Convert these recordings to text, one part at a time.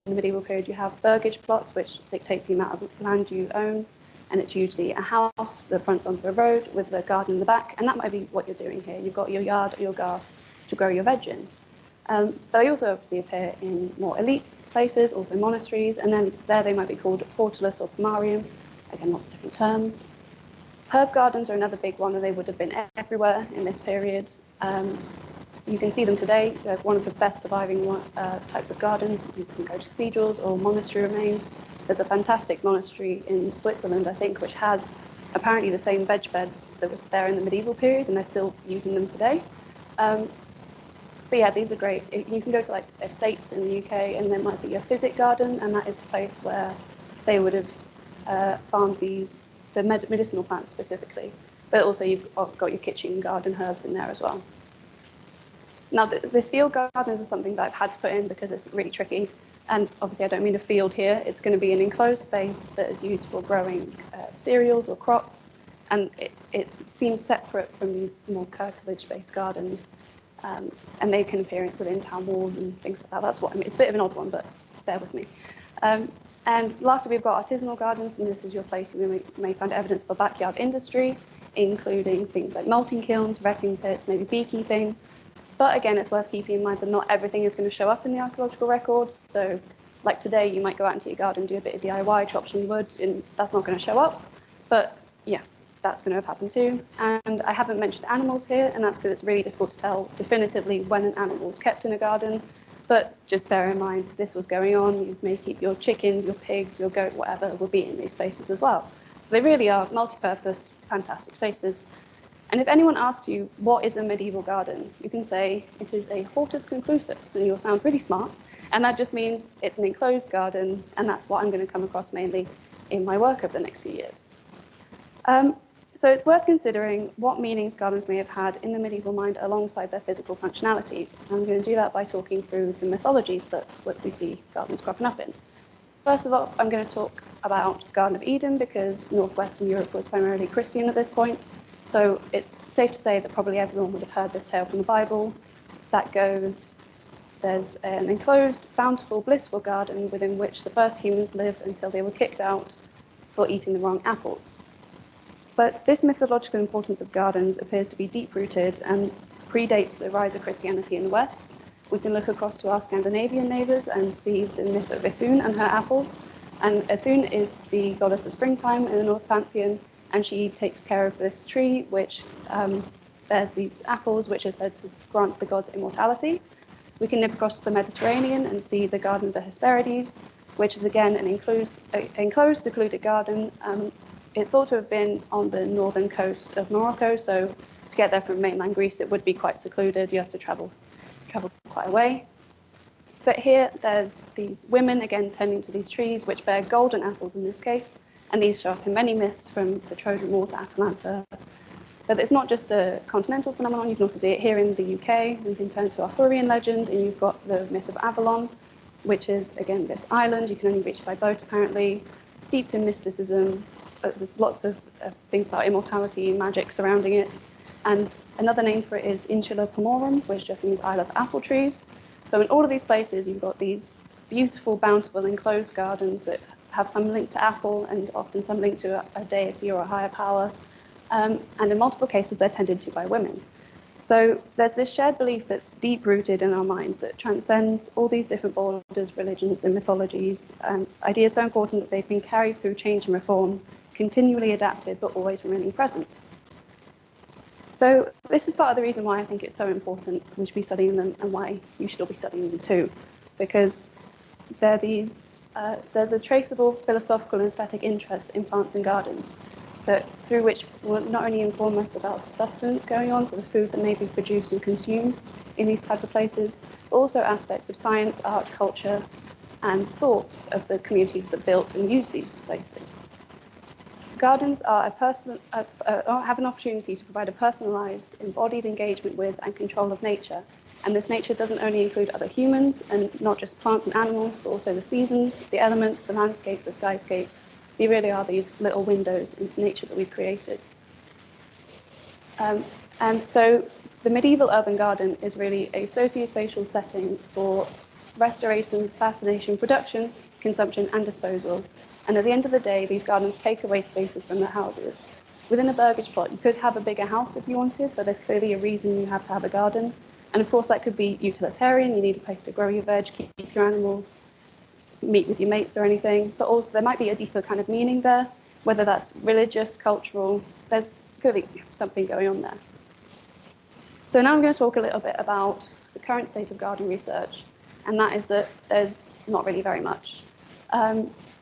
the medieval period, you have burgage plots, which dictates the amount of land you own, and it's usually a house that fronts onto a road with a garden in the back, and that might be what you're doing here. You've got your yard or your garth to grow your veg in. But they also obviously appear in more elite places, also monasteries, and then there they might be called portulus or pomarium, again, lots of different terms. Herb gardens are another big one, and they would have been everywhere in this period. You can see them today. They're one of the best surviving types of gardens. You can go to cathedrals or monastery remains. There's a fantastic monastery in Switzerland, I think, which has apparently the same veg beds that was there in the medieval period, and they're still using them today. But yeah, these are great. You can go to like estates in the UK, and there might be a physic garden, and that is the place where they would have farmed the medicinal plants specifically. But also you've got your kitchen garden herbs in there as well. Now, this field gardens is something that I've had to put in because it's really tricky. And obviously I don't mean a field here. It's going to be an enclosed space that is used for growing cereals or crops. And it seems separate from these more curtilage-based gardens. And they can appear within town walls and things like that. That's what I mean. It's a bit of an odd one, but bear with me. And lastly, we've got artisanal gardens, and this is your place where you may find evidence for backyard industry, including things like malting kilns, retting pits, maybe beekeeping. But again, it's worth keeping in mind that not everything is going to show up in the archaeological records. So like today, you might go out into your garden, do a bit of DIY, chop some wood, and that's not going to show up. But yeah, that's going to have happened too. And I haven't mentioned animals here, and that's because it's really difficult to tell definitively when an animal is kept in a garden. But just bear in mind, this was going on. You may keep your chickens, your pigs, your goat, whatever, will be in these spaces as well. So they really are multi-purpose, fantastic spaces. And if anyone asks you, what is a medieval garden? You can say, it is a hortus conclusus, and you'll sound really smart. And that just means it's an enclosed garden, and that's what I'm going to come across mainly in my work over the next few years. So it's worth considering what meanings gardens may have had in the medieval mind alongside their physical functionalities. I'm going to do that by talking through the mythologies that we see gardens cropping up in. First of all, I'm going to talk about Garden of Eden, because northwestern Europe was primarily Christian at this point. So it's safe to say that probably everyone would have heard this tale from the Bible. That goes, there's an enclosed, bountiful, blissful garden within which the first humans lived until they were kicked out for eating the wrong apples. But this mythological importance of gardens appears to be deep-rooted and predates the rise of Christianity in the West. We can look across to our Scandinavian neighbours and see the myth of Ithun and her apples. And Ithun is the goddess of springtime in the Norse pantheon, and she takes care of this tree, which bears these apples, which are said to grant the gods immortality. We can nip across the Mediterranean and see the Garden of the Hesperides, which is again an enclosed, secluded garden. It's thought to have been on the northern coast of Morocco, so to get there from mainland Greece, it would be quite secluded. You have to travel quite a way. But here, there's these women, again, tending to these trees, which bear golden apples in this case, and these show up in many myths from the Trojan War to Atalanta. But it's not just a continental phenomenon, you can also see it here in the UK. We can turn to Arthurian legend, and you've got the myth of Avalon, which is, again, this island. You can only reach it by boat, apparently, steeped in mysticism. There's lots of things about immortality and magic surrounding it. And another name for it is Insula Pomorum, which just means Isle of Apple Trees. So in all of these places, you've got these beautiful, bountiful, enclosed gardens that have some link to apple and often some link to a deity or a higher power. And in multiple cases, they're tended to by women. So there's this shared belief that's deep-rooted in our minds that transcends all these different borders, religions, and mythologies, and ideas so important that they've been carried through change and reform, continually adapted, but always remaining present. So this is part of the reason why I think it's so important we should be studying them, and why you should all be studying them too, because there's a traceable philosophical and aesthetic interest in plants and gardens, through which will not only inform us about sustenance going on, so the food that may be produced and consumed in these type of places, but also aspects of science, art, culture, and thought of the communities that built and used these places. Gardens are have an opportunity to provide a personalised, embodied engagement with and control of nature. And this nature doesn't only include other humans, and not just plants and animals, but also the seasons, the elements, the landscapes, the skyscapes. They really are these little windows into nature that we've created. And so the medieval urban garden is really a socio-spatial setting for restoration, fascination, production, consumption, and disposal. And at the end of the day, these gardens take away spaces from the houses. Within a burgage plot, you could have a bigger house if you wanted, but there's clearly a reason you have to have a garden. And of course, that could be utilitarian. You need a place to grow your veg, keep your animals, meet with your mates or anything. But also, there might be a deeper kind of meaning there, whether that's religious, cultural. There's clearly something going on there. So now I'm going to talk a little bit about the current state of garden research, and that is that there's not really very much.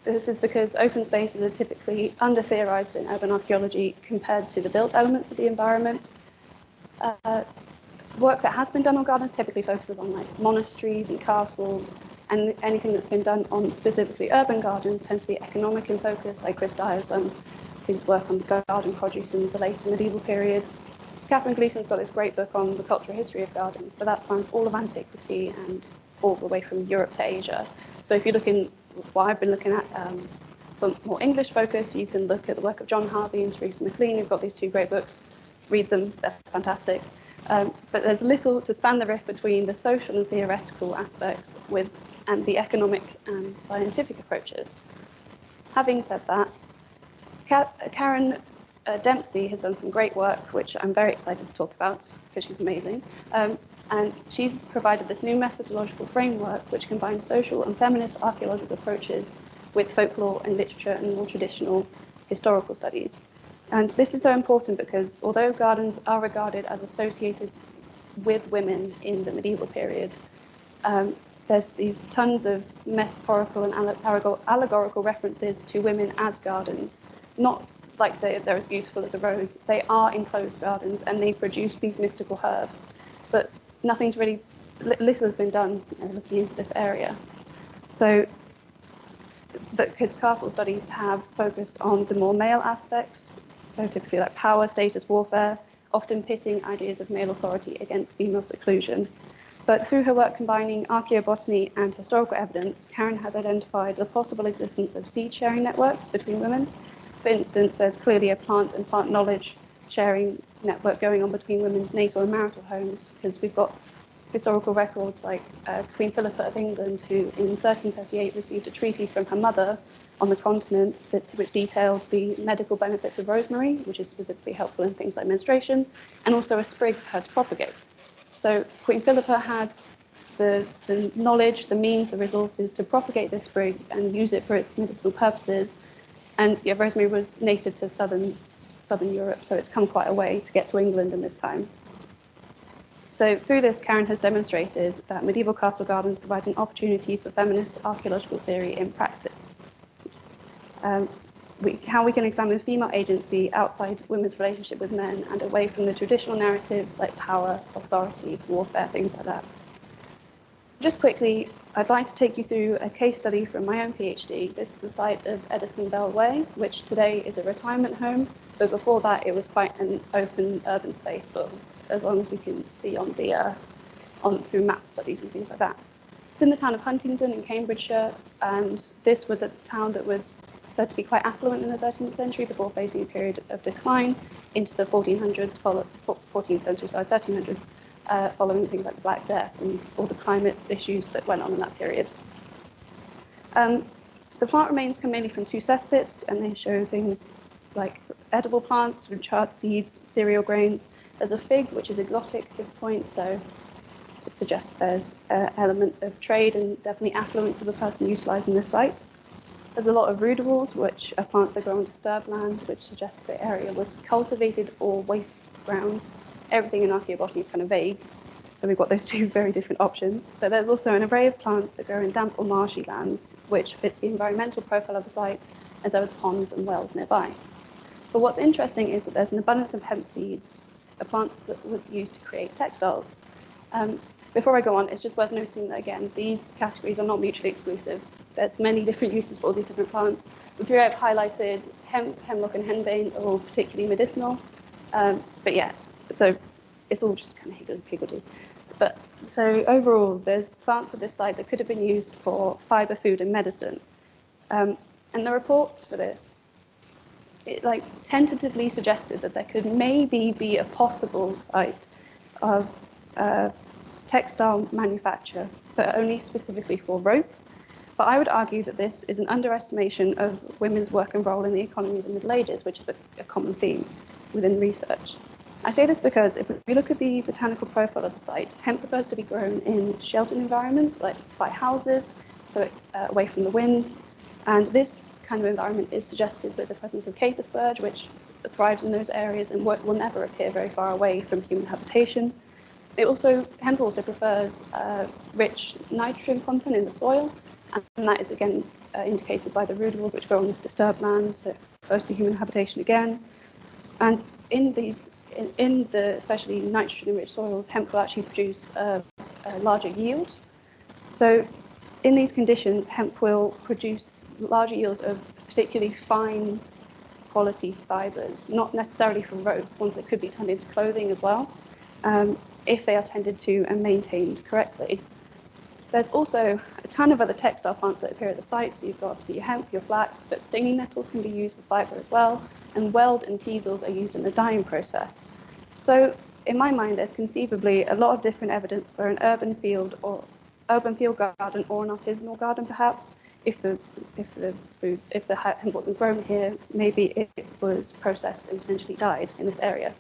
This is because open spaces are typically under-theorised in urban archaeology compared to the built elements of the environment. Work that has been done on gardens typically focuses on like monasteries and castles, and anything that's been done on specifically urban gardens tends to be economic in focus, like Chris Dyer's done his work on garden produce in the later medieval period. Catherine Gleason's got this great book on the cultural history of gardens, but that spans all of antiquity and all the way from Europe to Asia. So if you're looking, what I've been looking at for more English focus, you can look at the work of John Harvey and Teresa McLean, who've got these two great books. Read them, they're fantastic. But there's little to span the rift between the social and theoretical aspects and the economic and scientific approaches. Having said that, Karen Dempsey has done some great work, which I'm very excited to talk about because she's amazing. And she's provided this new methodological framework which combines social and feminist archaeological approaches with folklore and literature and more traditional historical studies. And this is so important because although gardens are regarded as associated with women in the medieval period, there's these tons of metaphorical and allegorical references to women as gardens, not like they're as beautiful as a rose. They are enclosed gardens and they produce these mystical herbs, but nothing's really, little has been done looking into this area. So, because castle studies have focused on the more male aspects, so typically like power, status, warfare, often pitting ideas of male authority against female seclusion. But through her work combining archaeobotany and historical evidence, Karen has identified the possible existence of seed-sharing networks between women. For instance, there's clearly a plant and plant knowledge sharing network going on between women's natal and marital homes, because we've got historical records like Queen Philippa of England, who in 1338 received a treatise from her mother on the continent which detailed the medical benefits of rosemary, which is specifically helpful in things like menstruation, and also a sprig for her to propagate. So Queen Philippa had the knowledge, the means, the resources to propagate this sprig and use it for its medicinal purposes. And yeah, rosemary was native to southern Europe, so it's come quite a way to get to England in this time. So through this, Karen has demonstrated that medieval castle gardens provide an opportunity for feminist archaeological theory in practice. How we can examine female agency outside women's relationship with men and away from the traditional narratives like power, authority, warfare, things like that. Just quickly, I'd like to take you through a case study from my own PhD. This is the site of Edison Bell Way, which today is a retirement home, but before that it was quite an open urban space, but as long as we can see on the through map studies and things like that. It's in the town of Huntingdon in Cambridgeshire, and this was a town that was said to be quite affluent in the 13th century before facing a period of decline into the 1300s, following things like the Black Death and all the climate issues that went on in that period. The plant remains come mainly from two cesspits, and they show things like edible plants, chard seeds, cereal grains. There's a fig, which is exotic at this point, so it suggests there's an element of trade and definitely affluence of the person utilising the site. There's a lot of ruderals, which are plants that grow on disturbed land, which suggests the area was cultivated or waste ground. Everything in archaeobotany is kind of vague, so we've got those two very different options. But there's also an array of plants that grow in damp or marshy lands, which fits the environmental profile of the site, as there was ponds and wells nearby. But what's interesting is that there's an abundance of hemp seeds, a plant that was used to create textiles. Before I go on, it's just worth noting that, again, these categories are not mutually exclusive. There's many different uses for all these different plants. The three I've highlighted, hemp, hemlock, and henbane, are all particularly medicinal. But yeah, so it's all just kind of higgledy-piggledy. But so overall, there's plants at this site that could have been used for fibre, food, and medicine. And the reports for this, it tentatively suggested that there could maybe be a possible site of textile manufacture, but only specifically for rope. But I would argue that this is an underestimation of women's work and role in the economy of the Middle Ages, which is a common theme within research. I say this because if we look at the botanical profile of the site, hemp prefers to be grown in sheltered environments, like by houses, so away from the wind. And this kind of environment is suggested with the presence of caper spurge, which thrives in those areas and will never appear very far away from human habitation. Hemp also prefers rich nitrogen content in the soil, and that is again indicated by the rudiments which grow on this disturbed land, so close to human habitation again. And in the especially nitrogen-rich soils, hemp will actually produce a larger yield. So in these conditions, hemp will produce larger yields of particularly fine quality fibers, not necessarily from rope, ones that could be turned into clothing as well, if they are tended to and maintained correctly. There's also a ton of other textile plants that appear at the site. So you've got obviously your hemp, your flax, but stinging nettles can be used for fiber as well, and weld and teasels are used in the dyeing process. So in my mind, there's conceivably a lot of different evidence for an urban field garden or an artisanal garden, perhaps. If the hemp wasn't grown here, maybe it was processed and potentially dyed in this area.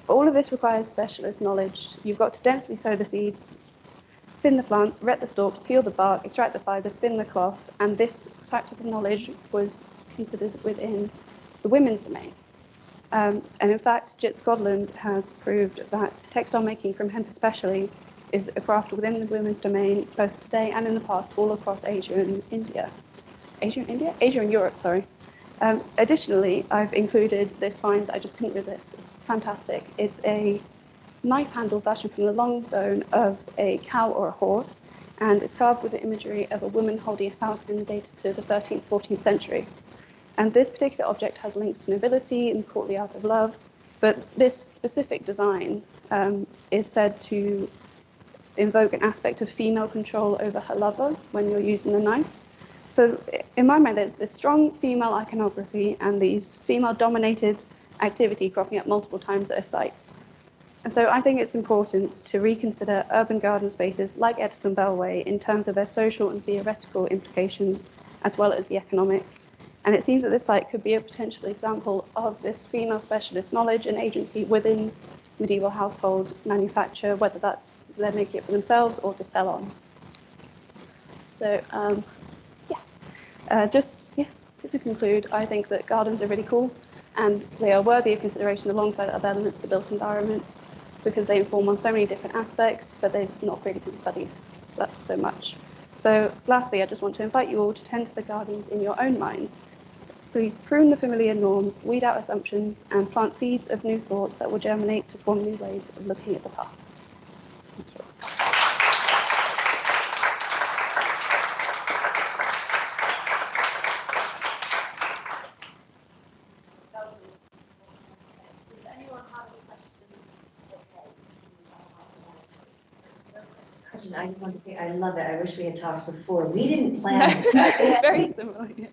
But all of this requires specialist knowledge. You've got to densely sow the seeds, thin the plants, ret the stalks, peel the bark, extract the fibre, spin the cloth, and this type of knowledge was considered within the women's domain. And in fact, JIT Scotland has proved that textile making from hemp especially is a craft within the women's domain, both today and in the past, all across Asia and India. Asia and Europe, sorry. Additionally, I've included this find that I just couldn't resist. It's fantastic. It's a knife handle fashioned from the long bone of a cow or a horse, and it's carved with the imagery of a woman holding a falcon dated to the 13th, 14th century. And this particular object has links to nobility and courtly art of love, but this specific design is said to invoke an aspect of female control over her lover when you're using the knife. So in my mind, there's this strong female iconography and these female-dominated activity cropping up multiple times at a site. And so I think it's important to reconsider urban garden spaces like Edison Bellway in terms of their social and theoretical implications, as well as the economic. And it seems that this site could be a potential example of this female specialist knowledge and agency within medieval household manufacture, whether that's they're making it for themselves or to sell on. So just to conclude, I think that gardens are really cool and they are worthy of consideration alongside other elements of the built environment because they inform on so many different aspects, but they've not really been studied so much. So lastly, I just want to invite you all to tend to the gardens in your own minds. Please prune the familiar norms, weed out assumptions, and plant seeds of new thoughts that will germinate to form new ways of looking at the past. Thank you. I just want to say I love it. I wish we had talked before. We didn't plan. Very similar. Yeah.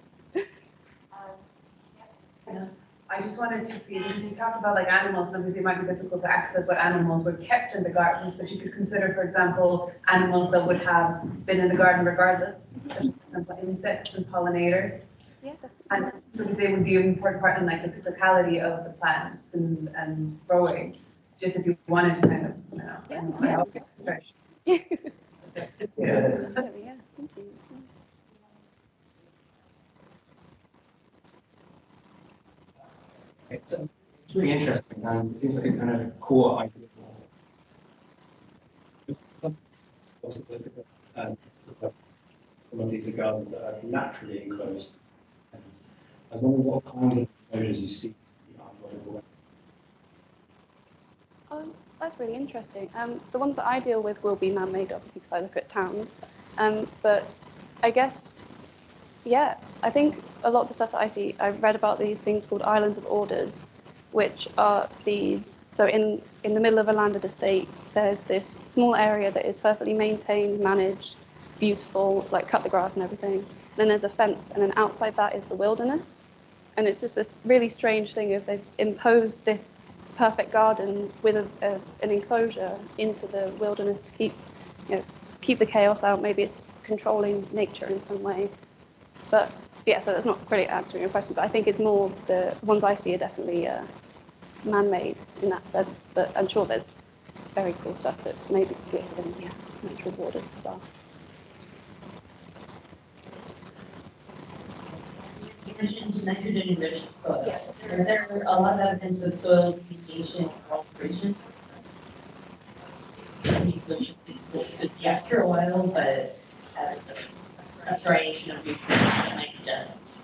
I just wanted to feel, because you talked about like animals, and obviously it might be difficult to access what animals were kept in the gardens, but you could consider, for example, animals that would have been in the garden regardless, such as, for example, insects and pollinators. Yeah, and so they would be an important part in like the cyclicality of the plants and growing, just if you wanted to kind of, I don't know, yeah. Yeah. Thank you. It's really interesting, and it seems like a kind of core idea. Some of these are gardens that are naturally enclosed. And I was wondering what kinds of enclosures you see. That's really interesting. The ones that I deal with will be man-made, obviously, because I look at towns. But I guess, yeah, I think a lot of the stuff that I see, I've read about these things called islands of orders, which are these. So in the middle of a landed estate, there's this small area that is perfectly maintained, managed, beautiful, like cut the grass and everything. Then there's a fence, and then outside that is the wilderness. And it's just this really strange thing of they've imposed this perfect garden with an enclosure into the wilderness to keep, keep the chaos out. Maybe it's controlling nature in some way. But yeah, so that's not really answering your question, but I think it's more the ones I see are definitely man-made in that sense. But I'm sure there's very cool stuff that maybe live within natural borders as well. You mentioned nitrogen-enriched soil. Yeah. Are there a lot of evidence of soil degradation or alteration? After a while, but restoration of nutrients might suggest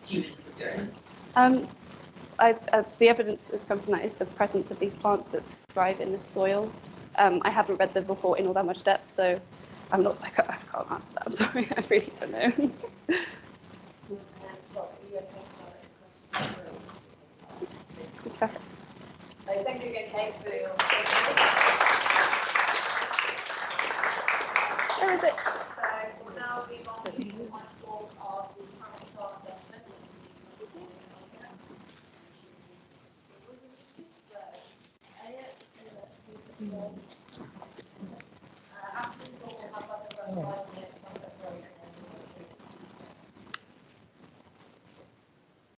human interference. The evidence that's come from that is the presence of these plants that thrive in the soil. I haven't read the report in all that much depth, so I can't answer that. I'm sorry, I really don't know. Perfect. So thank you again, Kate, for your. Where is it? So we'll now move on to point 4 of the current soil assessment. After this, we'll have like a